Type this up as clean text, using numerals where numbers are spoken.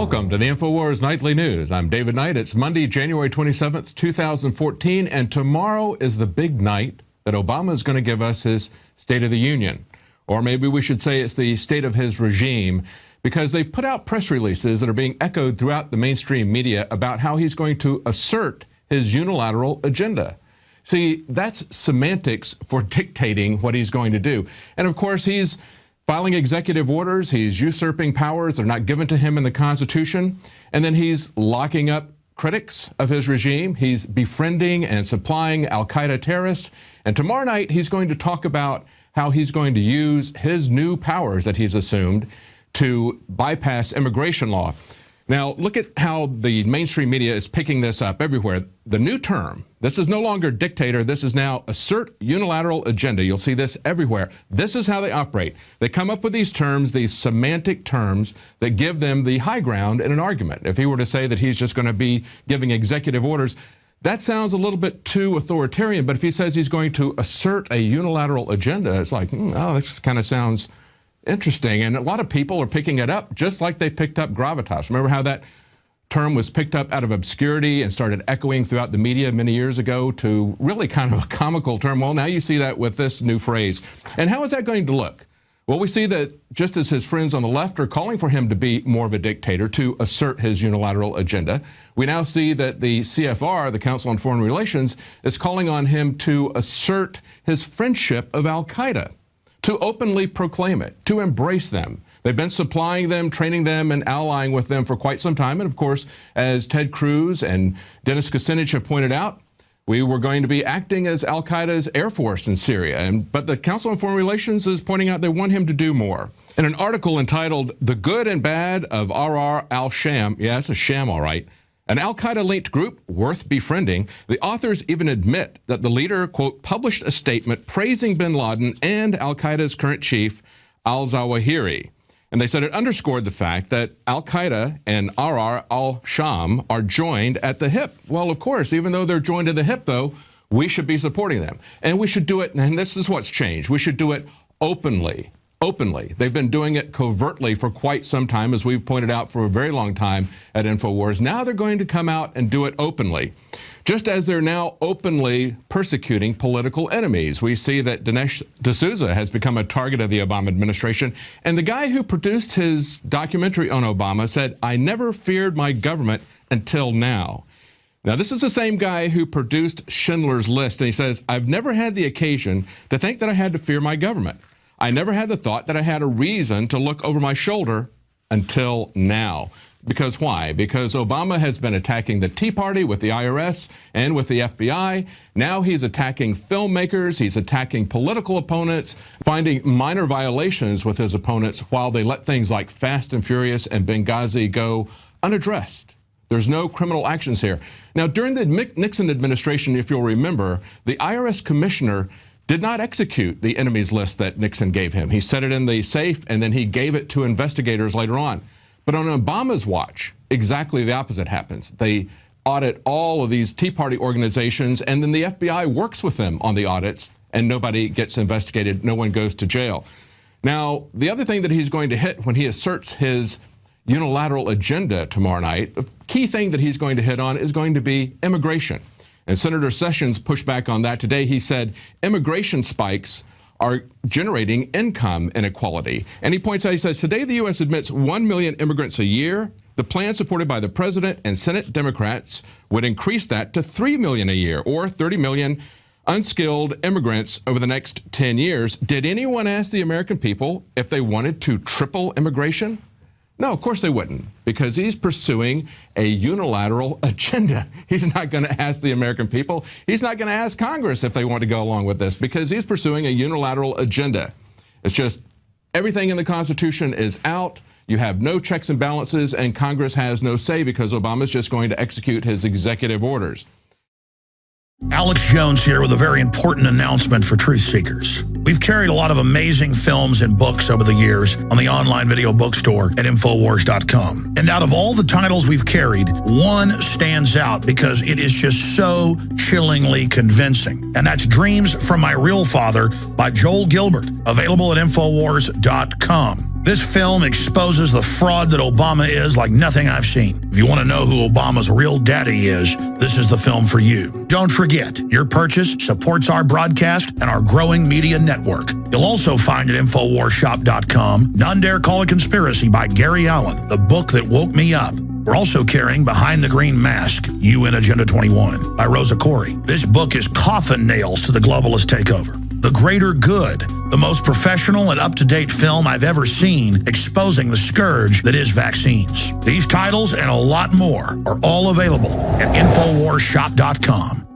Welcome to the InfoWars Nightly News. I'm David Knight. It's Monday, January 27th, 2014, and tomorrow is the big night that Obama is going to give us his State of the Union. Or maybe we should say it's the state of his regime, because they've put out press releases that are being echoed throughout the mainstream media about how he's going to assert his unilateral agenda. See, that's semantics for dictating what he's going to do. And of course, he's filing executive orders, he's usurping powers that are not given to him in the Constitution, and then he's locking up critics of his regime. He's befriending and supplying al-Qaeda terrorists. And tomorrow night, he's going to talk about how he's going to use his new powers that he's assumed to bypass immigration law. Now, look at how the mainstream media is picking this up everywhere. The new term, this is no longer dictator, this is now assert unilateral agenda. You'll see this everywhere. This is how they operate. They come up with these terms, these semantic terms that give them the high ground in an argument. If he were to say that he's just going to be giving executive orders, that sounds a little bit too authoritarian, but if he says he's going to assert a unilateral agenda, it's like, oh, this kind of sounds interesting. And a lot of people are picking it up just like they picked up gravitas. Remember how that term was picked up out of obscurity and started echoing throughout the media many years ago to really kind of a comical term? Well, now you see that with this new phrase. And how is that going to look? Well, we see that just as his friends on the left are calling for him to be more of a dictator, to assert his unilateral agenda, we now see that the CFR, the Council on Foreign Relations, is calling on him to assert his friendship of al-Qaeda, to openly proclaim it, to embrace them. They've been supplying them, training them, and allying with them for quite some time. And of course, as Ted Cruz and Dennis Kucinich have pointed out, we were going to be acting as al-Qaeda's air force in Syria. But the Council on Foreign Relations is pointing out they want him to do more. In an article entitled "The Good and Bad of RR al-Sham," yeah, it's a sham, all right, an al-Qaeda-linked group worth befriending, the authors even admit that the leader, quote, published a statement praising bin Laden and al-Qaeda's current chief, al-Zawahiri. And they said it underscored the fact that al-Qaeda and RR al-Sham are joined at the hip. Well, of course, even though they're joined at the hip, though, we should be supporting them. And we should do it, and this is what's changed, we should do it openly. Openly. They've been doing it covertly for quite some time, as we've pointed out for a very long time at InfoWars. Now they're going to come out and do it openly, just as they're now openly persecuting political enemies. We see that Dinesh D'Souza has become a target of the Obama administration, and the guy who produced his documentary on Obama said, "I never feared my government until now." Now, this is the same guy who produced Schindler's List, and he says, "I've never had the occasion to think that I had to fear my government. I never had the thought that I had a reason to look over my shoulder until now." Because why? Because Obama has been attacking the Tea Party with the IRS and with the FBI. Now he's attacking filmmakers, he's attacking political opponents, finding minor violations with his opponents while they let things like Fast and Furious and Benghazi go unaddressed. There's no criminal actions here. Now, during the Nixon administration, if you'll remember, the IRS commissioner did not execute the enemies list that Nixon gave him. He set it in the safe, and then he gave it to investigators later on. But on Obama's watch, exactly the opposite happens. They audit all of these Tea Party organizations, and then the FBI works with them on the audits, and nobody gets investigated, no one goes to jail. Now, the other thing that he's going to hit when he asserts his unilateral agenda tomorrow night, the key thing that he's going to hit on is going to be immigration. And Senator Sessions pushed back on that today. He said immigration spikes are generating income inequality. And he points out, he says, today the U.S. admits 1 million immigrants a year. The plan supported by the president and Senate Democrats would increase that to 3 million a year, or 30 million unskilled immigrants over the next 10 years. Did anyone ask the American people if they wanted to triple immigration? No, of course they wouldn't, because he's pursuing a unilateral agenda. He's not going to ask the American people. He's not going to ask Congress if they want to go along with this, because he's pursuing a unilateral agenda. It's just everything in the Constitution is out. You have no checks and balances, and Congress has no say because Obama's just going to execute his executive orders. Alex Jones here with a very important announcement for truth seekers. We've carried a lot of amazing films and books over the years on the online video bookstore at Infowars.com. And out of all the titles we've carried, one stands out because it is just so chillingly convincing. And that's Dreams from My Real Father by Joel Gilbert, available at Infowars.com. This film exposes the fraud that Obama is like nothing I've seen. If you want to know who Obama's real daddy is, this is the film for you. Don't forget, your purchase supports our broadcast and our growing media network. You'll also find at InfoWarsShop.com None Dare Call a Conspiracy by Gary Allen, the book that woke me up. We're also carrying Behind the Green Mask, UN Agenda 21 by Rosa Corey. This book is coffin nails to the globalist takeover. The Greater Good, the most professional and up-to-date film I've ever seen exposing the scourge that is vaccines. These titles and a lot more are all available at InfoWarsShop.com.